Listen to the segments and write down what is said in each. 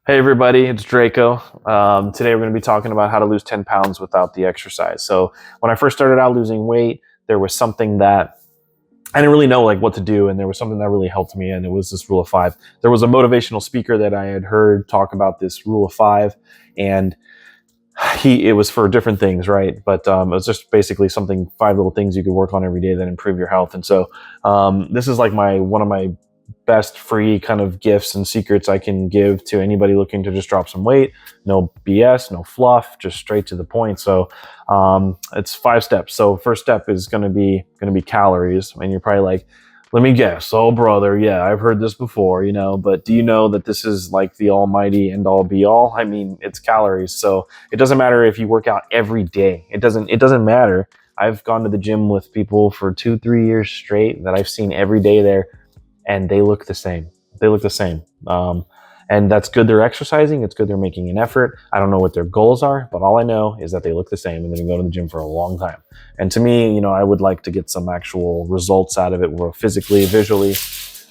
Hey everybody, it's Draco. Today we're going to be talking about how to lose 10 pounds without the exercise. So when I first started out losing weight, there was something that I didn't really know like what to do, and there was something that really helped me, and it was this rule of five. There was a motivational speaker that I had heard talk about this rule of five, and it was for different things, right? But it was just basically five little things you could work on every day that improve your health. And so this is like one of my best free kind of gifts and secrets I can give to anybody looking to just drop some weight. No BS, no fluff, just straight to the point. So it's 5 steps. So first step is going to be calories, and you're probably like, let me guess. Oh, brother, yeah, I've heard this before, but do you know that this is like the almighty end all be all? I mean, it's calories. So it doesn't matter if you work out every day. It doesn't matter. I've gone to the gym with people for 2-3 years straight that I've seen every day there, and they look the same. And that's good they're exercising. It's good they're making an effort. I don't know what their goals are, but all I know is that they look the same and they've been going to the gym for a long time. And to me, I would like to get some actual results out of it, where physically, visually,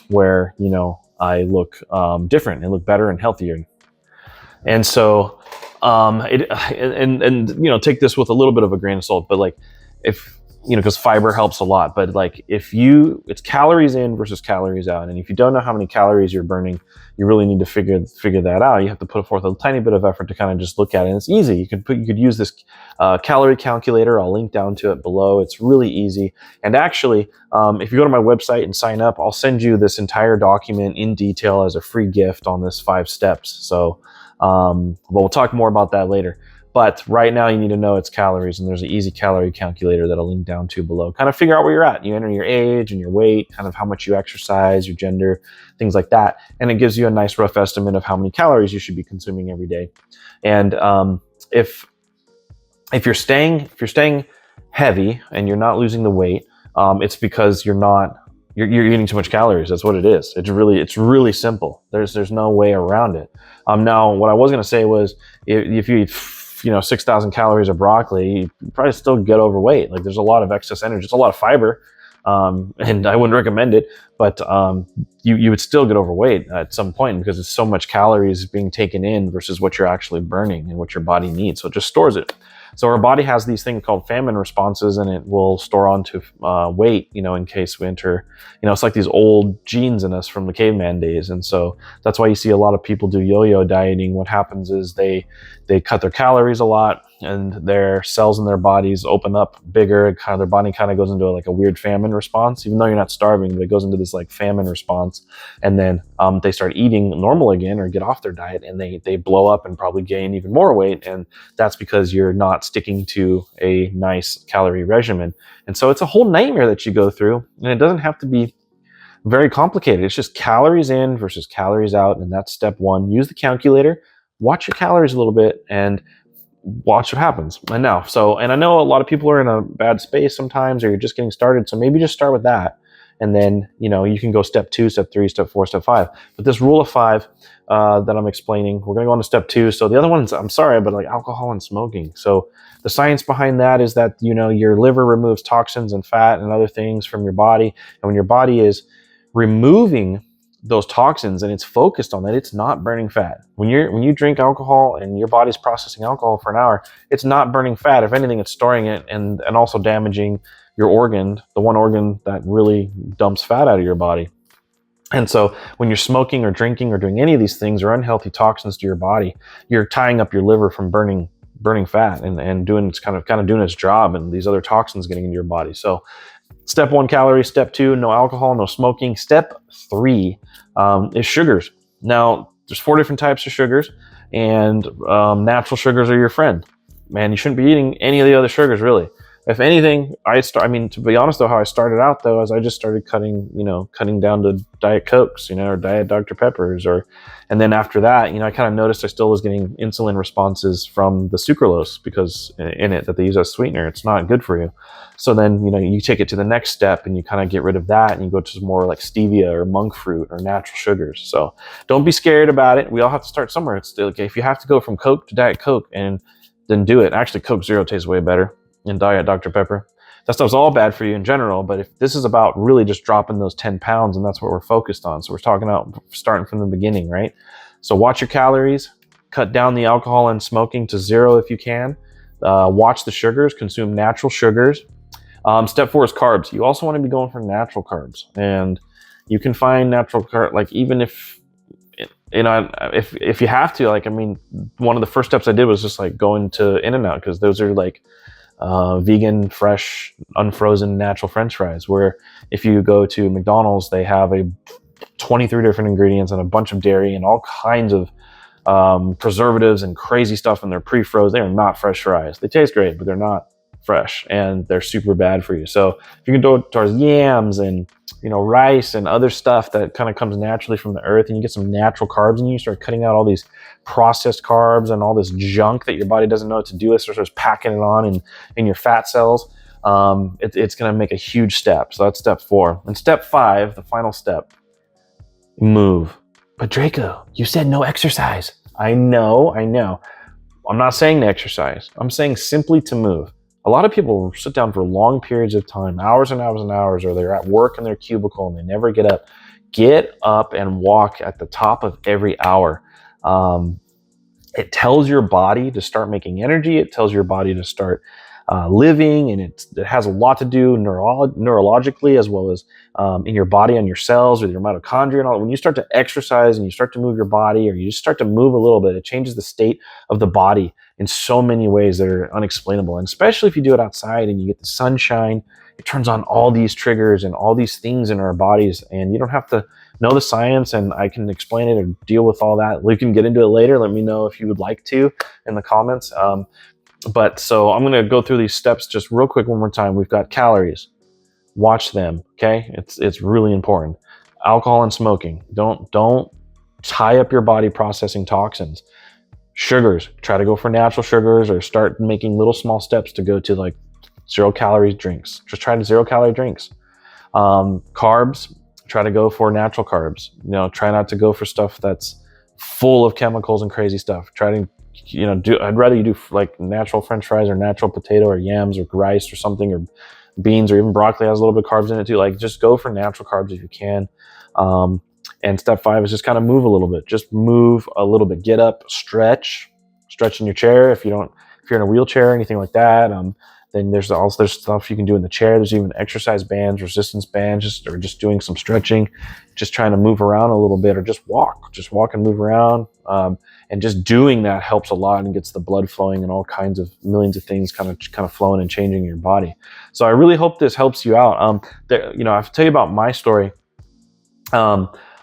where, I look different and look better and healthier. And so, take this with a little bit of a grain of salt, but like if, because fiber helps a lot, but like it's calories in versus calories out. And if you don't know how many calories you're burning, you really need to figure that out. You have to put forth a tiny bit of effort to kind of just look at it. And it's easy. You could use this calorie calculator. I'll link down to it below. It's really easy. And actually, if you go to my website and sign up, I'll send you this entire document in detail as a free gift on this 5 steps. So, but we'll talk more about that later. But right now you need to know it's calories, and there's an easy calorie calculator that I'll link down to below. Kind of figure out where you're at. You enter your age and your weight, kind of how much you exercise, your gender, things like that. And it gives you a nice rough estimate of how many calories you should be consuming every day. And if you're staying heavy and you're not losing the weight, it's because you're eating too much calories. That's what it is. It's really simple. There's no way around it. Now, what I was going to say was if you eat 6,000 calories of broccoli, you probably still get overweight. Like, there's a lot of excess energy. It's a lot of fiber, and I wouldn't recommend it, but you would still get overweight at some point because it's so much calories being taken in versus what you're actually burning and what your body needs. So it just stores it. So our body has these things called famine responses, and it will store onto weight, in case we enter, it's like these old genes in us from the caveman days. And so that's why you see a lot of people do yo-yo dieting. What happens is they cut their calories a lot, and their cells in their bodies open up bigger. Their body kind of goes into like a weird famine response, even though you're not starving, but it goes into this like famine response. And then they start eating normal again or get off their diet, and they blow up and probably gain even more weight. And that's because you're not sticking to a nice calorie regimen. And so it's a whole nightmare that you go through, and it doesn't have to be very complicated. It's just calories in versus calories out. And that's step 1. Use the calculator, watch your calories a little bit, and watch what happens. And I know a lot of people are in a bad space sometimes, or you're just getting started. So maybe just start with that. And then, you can go step 2, step 3, step 4, step 5. But this rule of 5 that I'm explaining, we're going to go on to step 2. So the other ones, I'm sorry, but like alcohol and smoking. So the science behind that is that, your liver removes toxins and fat and other things from your body. And when your body is removing those toxins and it's focused on that, it's not burning fat. When you drink alcohol and your body's processing alcohol for an hour, it's not burning fat. If anything, it's storing it and also damaging your organ, the one organ that really dumps fat out of your body. And so when you're smoking or drinking or doing any of these things or unhealthy toxins to your body, you're tying up your liver from burning fat and doing it's kind of doing its job, and these other toxins getting into your body. So step 1, calories. Step 2, no alcohol, no smoking. Step 3 is sugars. Now, there's 4 different types of sugars, and natural sugars are your friend. Man, you shouldn't be eating any of the other sugars, really. If anything, to be honest though, how I started out though, is I just started cutting down to Diet Cokes, or Diet Dr. Peppers, and then after that, I kind of noticed I still was getting insulin responses from the sucralose because in it that they use as sweetener. It's not good for you. So then, you take it to the next step and you kind of get rid of that and you go to some more like stevia or monk fruit or natural sugars. So don't be scared about it. We all have to start somewhere. It's okay if you have to go from Coke to Diet Coke, and then do it. Actually, Coke Zero tastes way better. And Diet Dr. Pepper. That stuff's all bad for you in general, but if this is about really just dropping those 10 pounds, and that's what we're focused on. So we're talking about starting from the beginning, right? So watch your calories, cut down the alcohol and smoking to 0 if you can. Watch the sugars, consume natural sugars. Step 4 is carbs. You also want to be going for natural carbs, and you can find natural carbs, like, even if, you know, if you have to, like, I mean, one of the first steps I did was just like going to In-N-Out, because those are like vegan, fresh, unfrozen, natural French fries, where if you go to McDonald's, they have 23 different ingredients and a bunch of dairy and all kinds of preservatives and crazy stuff, and they're pre-froze. They are not fresh fries. They taste great, but they're not fresh, and they're super bad for you. So if you can go towards yams and, you know, rice and other stuff that kind of comes naturally from the earth, and you get some natural carbs, and you start cutting out all these processed carbs and all this junk that your body doesn't know what to do with, so it starts packing it on in your fat cells, it's going to make a huge step. So that's step 4. And step 5, the final step, move. But Draco, you said no exercise. I know. I'm not saying to exercise. I'm saying simply to move. A lot of people sit down for long periods of time, hours and hours and hours, or they're at work in their cubicle and they never get up. Get up and walk at the top of every hour. It tells your body to start making energy. It tells your body to start living, and it has a lot to do neurologically, as well as in your body, on your cells, with your mitochondria and all. When you start to exercise and you start to move your body, or you just start to move a little bit, it changes the state of the body in so many ways that are unexplainable. And especially if you do it outside and you get the sunshine, it turns on all these triggers and all these things in our bodies, and you don't have to know the science, and I can explain it or deal with all that. We can get into it later. Let me know if you would like to in the comments. But so I'm going to go through these steps just real quick one more time. We've got calories. Watch them, okay? It's really important. Alcohol and smoking. Don't tie up your body processing toxins. Sugars. Try to go for natural sugars, or start making little small steps to go to like 0 calorie drinks. Just try to 0 calorie drinks. Carbs. Try to go for natural carbs. You know, try not to go for stuff that's full of chemicals and crazy stuff. Try to, you know, I'd rather you do like natural French fries, or natural potato, or yams, or rice, or something, or beans, or even broccoli has a little bit of carbs in it too. Like, just go for natural carbs if you can. And step 5 is just kind of move a little bit. Just move a little bit. Get up, stretch in your chair. If you're in a wheelchair or anything like that, then there's stuff you can do in the chair. There's even exercise bands, resistance bands, or just doing some stretching, just trying to move around a little bit, or just walk and move around. And just doing that helps a lot and gets the blood flowing and all kinds of millions of things kind of flowing and changing your body. So I really hope this helps you out. You know, I have to tell you about my story.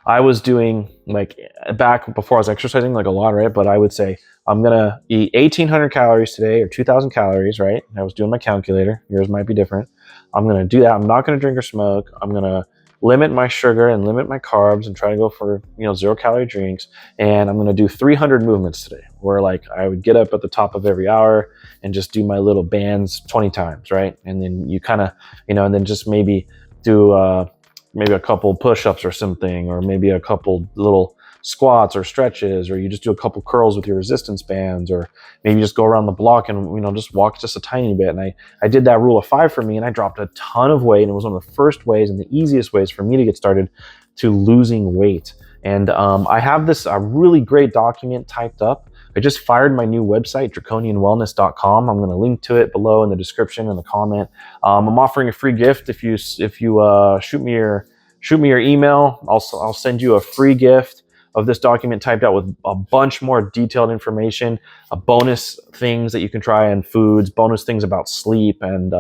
I was doing, like, back before I was exercising, like, a lot, right? But I would say, I'm going to eat 1,800 calories today, or 2,000 calories, right? I was doing my calculator. Yours might be different. I'm going to do that. I'm not going to drink or smoke. I'm going to limit my sugar and limit my carbs, and try to go for, you know, 0 calorie drinks. And I'm going to do 300 movements today, where, like, I would get up at the top of every hour and just do my little bands 20 times, right? And then you kind of, you know, and then just maybe do maybe a couple push-ups or something, or maybe a couple little squats or stretches, or you just do a couple curls with your resistance bands, or maybe just go around the block and, you know, just walk just a tiny bit. And I did that rule of 5 for me, and I dropped a ton of weight, and it was one of the first ways and the easiest ways for me to get started to losing weight. And I have this really great document typed up. I just fired my new website, draconianwellness.com. I'm going to link to it below in the description and the comment. I'm offering a free gift. If you shoot me your email, I'll send you a free gift of this document typed out with a bunch more detailed information, bonus things that you can try on foods, bonus things about sleep, and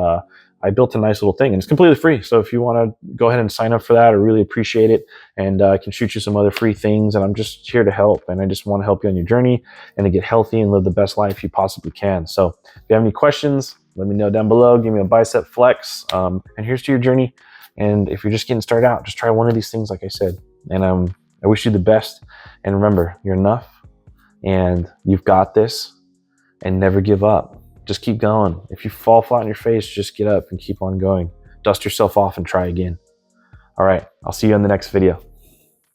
I built a nice little thing, and it's completely free. So if you want to go ahead and sign up for that, I really appreciate it. And I can shoot you some other free things, and I'm just here to help. And I just want to help you on your journey and to get healthy and live the best life you possibly can. So if you have any questions, let me know down below. Give me a bicep flex. And here's to your journey. And if you're just getting started out, just try one of these things, like I said. And I wish you the best. And remember, you're enough, and you've got this, and never give up. Just keep going. If you fall flat on your face, just get up and keep on going. Dust yourself off and try again. All right, I'll see you in the next video.